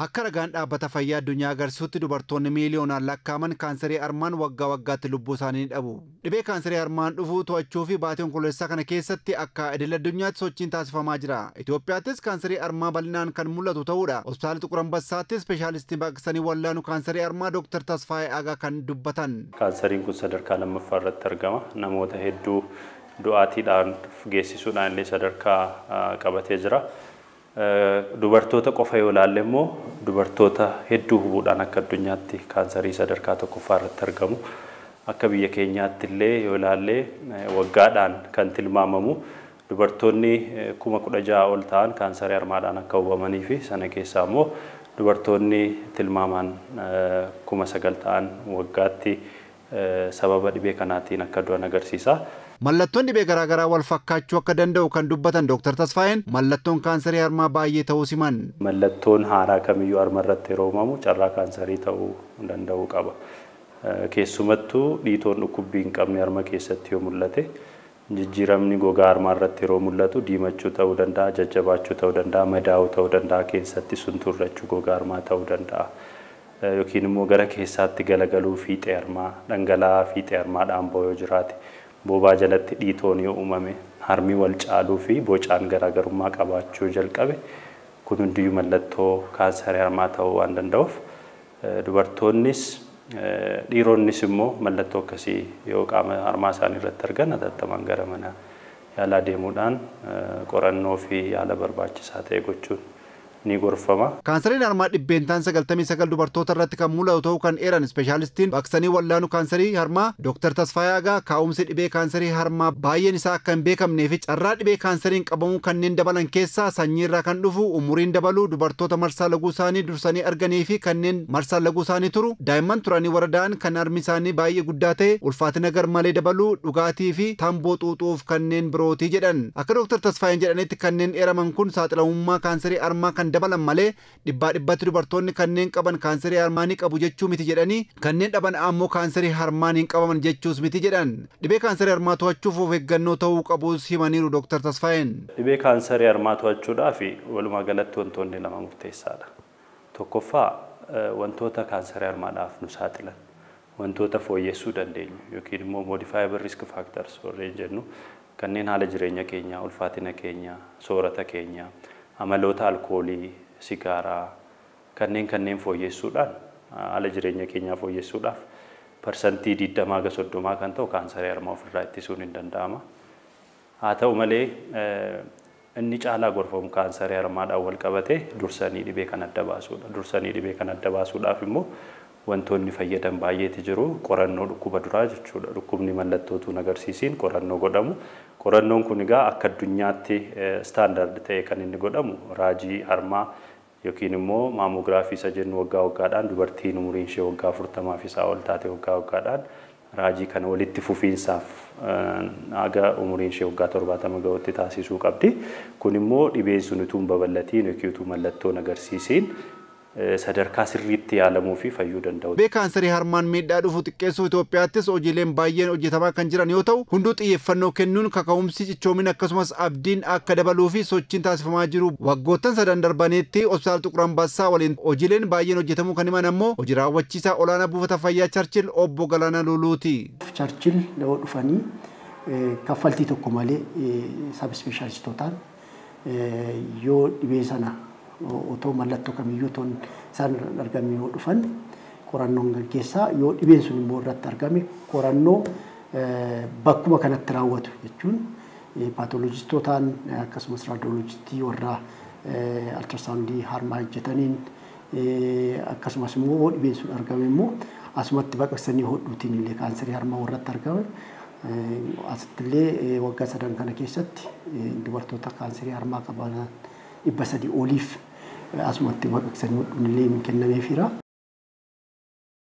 Akka ragaan dhaabbata fayyaa addunyaa agarsiisutti dubartoonni miiliyoonaan lakkaa'aman kaansarii harmaan waggaa waggaatti lubbuu isaanii dhabu. Dhibee kaansarii harmaan dhufuu to'achuu fi baatii onkoloolessaa kana keessatti akka idil addunyaatti sochiin taasifamaa jira. Itoophiyaattis kaansarii harmaa bal'inaan kan mul'atu ta'uudha. Hospitaala Xiquur Ambassaatti ispeeshaalistii baqaqsanii wallaanu kaansarii harmaa Dr. Tasfaayee Agaa kan dubbatan. Kaansariin kun sadarkaa lammaffaa irratti argama. Namoota hedduu du'aatiidhaan geessisuudhaan illee sadarkaa qabatee jira. Dubartoota qofa yoo ilaalle immoo dubartoota hedduu hubuudhaan akka addunyaatti kaansarii sadarkaa tokkoffaa irratti argamu. Akka biyya keenyaatti illee yoo ilaalle waggaadhaan kan tilmaamamu dubartoonni 16,000 ol ta'an kaansarii harmaadhaan akka hubamanii fi sana keessaa immoo dubartoonni tilmaamaan 9,000 ta'an waggaatti sababa dhibee kanaatiin akka du'an agarsiisa. Mallattoon dhibee garaagaraa wal fakkaachuu akka danda'u kan dubbatan Dr. Tasfaayeen mallattoon kaansarii harmaa baay'ee ta'uu siman. Mallattoon haaraa kamiyyuu harma irratti yeroo uumamu carraa kaansarii ta'uu danda'u qaba. Keessumattuu dhiitoon dhukkubbii hin qabne harma keessatti yoo mul'ate jijjiiramni gogaa harmaa irratti yeroo mul'atu diimachuu ta'uu danda'a, jajjabaachuu ta'uu danda'a, madaa'uu ta'uu danda'a, keessatti sunturrachuu gogaa harmaa ta'uu danda'a. Yookiin immoo gara keessaatti galagaluu fiixee harmaa, dhangala'aa fiixee harmaadhaan bo'oo yoo jiraate. Boobaa jalatti dhiitoon yoo uumame harmi wal caaluu fi bocaan garaagarummaa qabaachuu jalqabe kun hundiyyuu mallattoo kaansarii harmaa ta'uu waan danda'uuf dubartoonnis dhiironnis immoo mallattoo akkasii yoo qaama harmaa isaanii irratti argan hatattamaan gara mana yaalaa deemuudhaan qorannoo fi yaala barbaachisaa ta'e gochuun ni gorfama. Kaansariin harmaa dhibbeentaan 99 dubartoota irratti kan mul'atu ta'uu kan eeran ispeeshaalistiin baqaqsanii wallaanu kaansarii harmaa Dr. Tasfaayee Agaa kaa'umsi dhibee kaansarii harmaa baay'een isaa akka hin beekamnee fi carraa dhibee kaansariin qabamuu kanneen dabalan keessaa sanyiirraa kan dhufu umuriin dabaluu dubartoota marsaa laguu isaanii dursanii arganii fi kanneen marsaa laguu isaanii turu daa'imman turanii waradaan kan harmi isaanii baay'ee guddaa ta'e ulfaatina garmalee dabaluu dhugaatii fi tamboo xuuxuuf kanneen birootii jedhan. Akka Dr. Tasfaayeen jedhanitti kanneen eeraman kun saaxilamummaa kaansarii harmaa kan dabalan malee dhibbatti dubartoonni kanneen qaban kaansarii harmaa ni qabu jechuu miti jedhanii kanneen dhaban ammoo kaansarii harmaa hin qabaman jechuus miti jedhan. Dhibee kaansarii harmaa to'achuuf of eeggannoo ta'uu qabus himaniiru Dr. Tasfaayeen. Dhibee kaansarii harmaa to'achuudhaaf walumaa galatti wantoonni lama murteessaadha. Tokkoffaa wantoota kaansarii harmaadhaaf nu saaxilan wantoota fooyyessuu dandeenyu yookiin immoo modifiable risk factors warreen jennu kanneen haala jireenya keenyaa, ulfaatina keenyaa, soorata keenyaa, amaloota alkoolii, sigaaraa kanneen fooyyessuudhaan haala jireenya keenyaa fooyyessuudhaaf parsantii 20-30 kan ta'u kaansarii harmaa ofirraa ittisuun hin danda'ama. Haa ta'u malee inni caalaa gorfamu kaansarii harmaadhaan wal qabatee dursanii dhibee kan adda baasuudha. Dursanii dhibee kan adda baasuudhaaf immoo wantoonni fayyadan baay'eetu jiru. Qorannoo dhukkuba duraa jechuudha. Dhukkubni mallattootuun agarsiisiin qorannoo godhamu. Qorannoon kun egaa akka addunyaatti standard ta'e kan inni godhamu raajii harmaa yookiin immoo maamoogiraafii isa jennu waggaa waggaadhaan dubartiin umuriin ishee waggaa 40 fi isaa ol taate waggaa waggaadhaan raajii kana walitti fufiinsaaf haga umuriin ishee waggaa 70 ga'utti taasisuu qabdi. Kun immoo dhibeen sun utuu hin babal'atiin yookiin utuu mallattoon agarsiisiin sadarkaa sirriitti yaalamuu fi fayyuu danda'u. Dhibee kaansarii harmaan miidhaa dhufu xiqqeessuu Itoophiyaattis hojiileen baay'een hojjetamaa kan jiran yoo ta'u hunduu xiyyeeffannoo kennuun kaka'umsi cichoomina akkasumas abdiin akka dabaluu fi sochiin taasifamaa jiru waggoottan sadan darbanitti hospitaala Xiquur Ambassaa waliin hojiileen baay'een hojjetamuu kan himan ammoo hojii raawwachiisaa olaanaa buufata fayyaa Charchil obbo Galaanaa Luluuti. Charchil yoo dhufanii kaffaltii tokko malee sab ispeeshaalistootaan yoo dhibee sana otoo mallattoo kamiyyuu toon isaan argame yoo dhufan qorannoon gaggeessaa yoo dhibeen sun immoo irratti argame qorannoo bakkuma kanatti raawwatu jechuun paatolojistootaan akkasumas raadiyoolojistii warra altrasaawundii harmaa hojjetaniin akkasumas immoo dhibeen sun argame immoo asumatti baqaqsanii hodhuutiin illee kaansarii harmaa warratti argame asittillee waggaa sadan kana keessatti dubartoota kaansarii harmaa qaban 300 oliif asumatti baqaqsanii hodhuun illee kennameefira.